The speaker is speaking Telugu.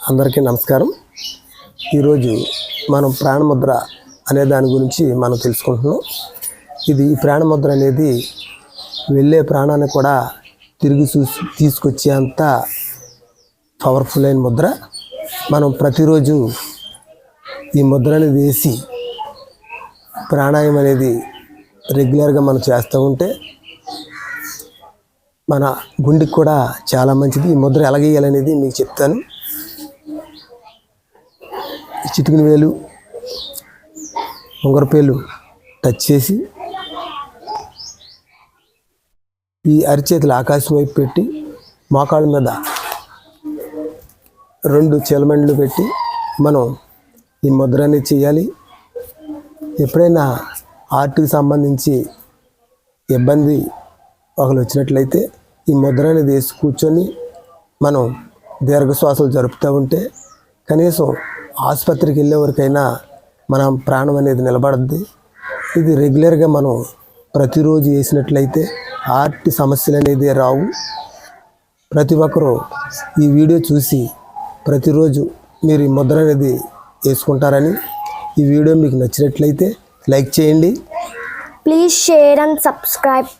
అందరికీ నమస్కారం. ఈరోజు మనం ప్రాణముద్ర అనే దాని గురించి మనం తెలుసుకుంటున్నాం. ఈ ప్రాణముద్ర అనేది వెళ్ళే ప్రాణాన్ని కూడా తిరిగి తీసుకొచ్చేంత పవర్ఫుల్ అయిన ముద్ర. మనం ప్రతిరోజు ఈ ముద్రని వేసి ప్రాణాయామం అనేది రెగ్యులర్గా మనం చేస్తూ ఉంటే మన గుండెకి కూడా చాలా మంచిది. ఈ ముద్ర ఎలా వేయాలనేది మీకు చెప్తాను. చిటికిన వేలు ఉంగరపేలు టచ్ చేసి ఈ అరిచేతులు ఆకాశం వైపు పెట్టి మోకాళ్ళ మీద 2 చీలమండలు పెట్టి మనం ఈ ముద్ర అనేది చేయాలి. ఎప్పుడైనా హార్ట్కి సంబంధించి ఇబ్బంది ఒకరు వచ్చినట్లయితే ఈ ముద్ర అనేది వేసి కూర్చొని మనం దీర్ఘశ్వాసలు జరుపుతూ ఉంటే కనీసం ఆసుపత్రికి వెళ్ళేవరకైనా మన ప్రాణం అనేది నిలబడుద్ది. ఇది రెగ్యులర్గా మనం ప్రతిరోజు వేసినట్లయితే హార్ట్ సమస్యలు అనేది రావు. ప్రతి ఒక్కరూ ఈ వీడియో చూసి ప్రతిరోజు మీరు ఈ ముద్ర అనేది వేసుకుంటారని, ఈ వీడియో మీకు నచ్చినట్లయితే లైక్ చేయండి. Please share and subscribe.